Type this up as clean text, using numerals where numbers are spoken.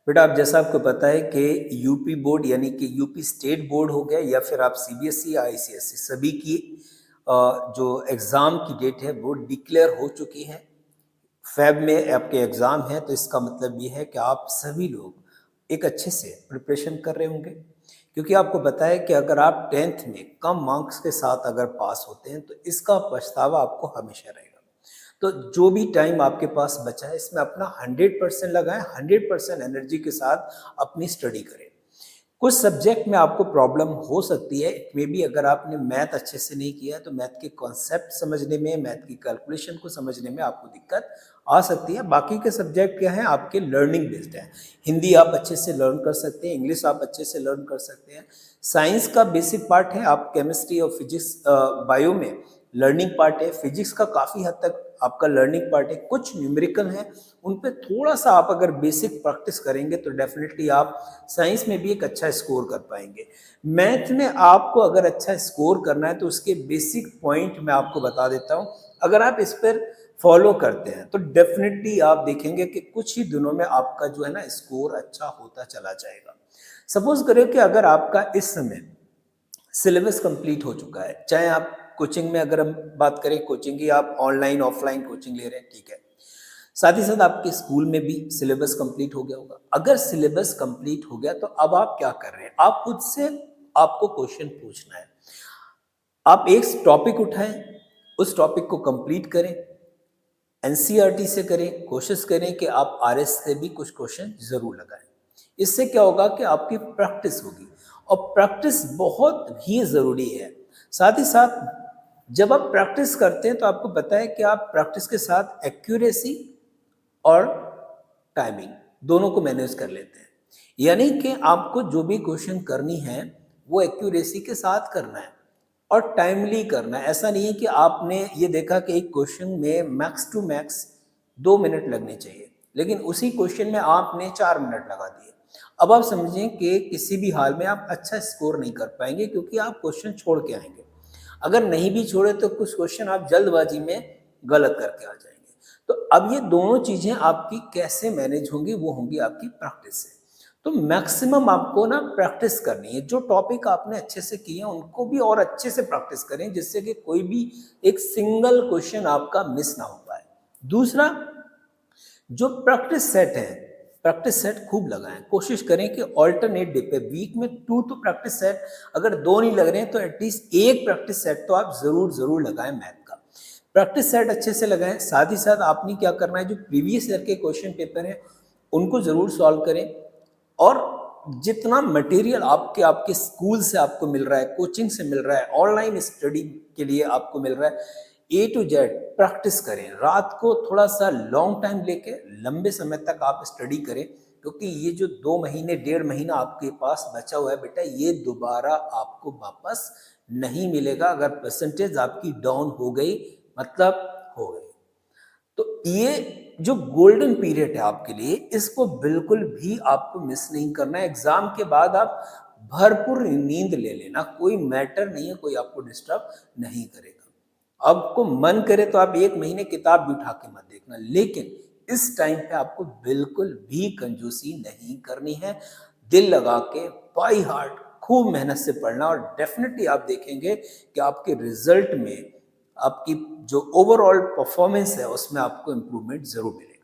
बेटा आप जैसा आपको पता है कि यूपी बोर्ड यानी कि यूपी स्टेट बोर्ड हो गया या फिर आप सीबीएसई या आईसीएसई सभी की जो एग्ज़ाम की डेट है वो डिक्लेयर हो चुकी है। फ़ेब में आपके एग्ज़ाम है तो इसका मतलब ये है कि आप सभी लोग एक अच्छे से प्रिपरेशन कर रहे होंगे। क्योंकि आपको पता है कि अगर आप 10th में कम मार्क्स के साथ अगर पास होते हैं तो इसका पछतावा आपको हमेशा रहेगा। तो जो भी टाइम आपके पास बचा है इसमें अपना 100% लगाएं, 100% एनर्जी के साथ अपनी स्टडी करें। कुछ सब्जेक्ट में आपको प्रॉब्लम हो सकती है, इट मे बी अगर आपने मैथ अच्छे से नहीं किया है तो मैथ के कॉन्सेप्ट समझने में, मैथ की कैलकुलेशन को समझने में आपको दिक्कत आ सकती है। बाकी के सब्जेक्ट क्या हैं, आपके लर्निंग बेस्ड हैं। हिंदी आप अच्छे से लर्न कर सकते हैं, इंग्लिश आप अच्छे से लर्न कर सकते हैं। साइंस का बेसिक पार्ट है, आप केमिस्ट्री और फिजिक्स बायो में लर्निंग पार्ट है। फिजिक्स का काफ़ी हद तक आपका लर्निंग पार्ट है। कुछ न्यूमेरिकल हैं, उन पे थोड़ा-सा आप अगर बेसिक प्रैक्टिस करेंगे तो डेफिनिटली आप साइंस में भी एक अच्छा स्कोर कर पाएँगे। मैथ में आपको अगर अच्छा स्कोर करना है तो उसके बेसिक पॉइंट मैं आपको बता देता हूँ। अगर आप इस पर फॉलो करते हैं तो डेफिनिटली आप देखेंगे कि कुछ ही दिनों में आपका जो है ना स्कोर अच्छा होता चला जाएगा। सपोज़ करें कि अगर आपका इस समय सिलेबस कंप्लीट हो चुका है, चाहे आप कोचिंग में अगर हम बात करें, कोचिंग की आप ऑनलाइन ऑफलाइन कोचिंग ले रहे हैं, ठीक है। साथ ही साथ आपके स्कूल में भी सिलेबस कंप्लीट हो गया होगा। अगर सिलेबस कंप्लीट हो गया तो अब आप क्या कर रहे हैं, आप खुद से आपको क्वेश्चन पूछना है। आप एक टॉपिक उठाएं, उस टॉपिक को कंप्लीट करें, एनसीईआरटी से करें, कोशिश करें कि आप आरएस से भी कुछ क्वेश्चन जरूर लगाएं। इससे क्या होगा कि आपकी प्रैक्टिस होगी और प्रैक्टिस बहुत ही ज़रूरी है। साथ ही साथ जब आप प्रैक्टिस करते हैं तो आपको पता है कि आप प्रैक्टिस के साथ एक्यूरेसी और टाइमिंग दोनों को मैनेज कर लेते हैं। यानी कि आपको जो भी क्वेश्चन करनी है वो एक्यूरेसी के साथ करना है और टाइमली करना है। ऐसा नहीं है कि आपने ये देखा कि एक क्वेश्चन में मैक्स टू मैक्स 2 मिनट लगने चाहिए, लेकिन उसी क्वेश्चन में आपने 4 मिनट लगा दिए। अब आप समझें कि किसी भी हाल में आप अच्छा स्कोर नहीं कर पाएंगे क्योंकि आप क्वेश्चन छोड़ के आएंगे। अगर नहीं भी छोड़े तो कुछ क्वेश्चन आप जल्दबाजी में गलत करके आ जाएंगे। तो अब ये दोनों चीजें आपकी कैसे मैनेज होंगी, वो होंगी आपकी प्रैक्टिस से। तो मैक्सिमम आपको ना प्रैक्टिस करनी है। जो टॉपिक आपने अच्छे से किए हैं उनको भी और अच्छे से प्रैक्टिस करें जिससे कि कोई भी एक सिंगल क्वेश्चन आपका मिस ना हो पाए। दूसरा, जो प्रैक्टिस सेट है, प्रैक्टिस सेट खूब लगाएं। कोशिश करें कि ऑल्टरनेट डे पे वीक में 2 तो प्रैक्टिस सेट, अगर 2 नहीं लग रहे हैं तो एटलीस्ट एक प्रैक्टिस सेट तो आप जरूर लगाएं मैथ का। प्रैक्टिस सेट अच्छे से लगाएं। साथ ही साथ आपने क्या करना है, जो प्रीवियस ईयर के क्वेश्चन पेपर हैं उनको जरूर सॉल्व करें। और जितना मटेरियल आपके आपके स्कूल से आपको मिल रहा है, कोचिंग से मिल रहा है, ऑनलाइन स्टडी के लिए आपको मिल रहा है, ए टू जेड प्रैक्टिस करें। रात को थोड़ा सा लॉन्ग टाइम लेके लंबे समय तक आप स्टडी करें, क्योंकि ये जो 2 महीने 1.5 महीना आपके पास बचा हुआ है बेटा, ये दोबारा आपको वापस नहीं मिलेगा। अगर परसेंटेज आपकी डाउन हो गई मतलब हो गई। तो ये जो गोल्डन पीरियड है आपके लिए, इसको बिल्कुल भी आपको मिस नहीं करना है। एग्जाम के बाद आप भरपूर नींद ले लेना, कोई मैटर नहीं है, कोई आपको डिस्टर्ब नहीं करेगा। आपको मन करे तो आप 1 महीने किताब भी उठा के मत देखना, लेकिन इस टाइम पे आपको बिल्कुल भी कंजूसी नहीं करनी है। दिल लगा के बाई हार्ट खूब मेहनत से पढ़ना और डेफिनेटली आप देखेंगे कि आपके रिजल्ट में, आपकी जो ओवरऑल परफॉर्मेंस है उसमें आपको इम्प्रूवमेंट जरूर मिलेगा।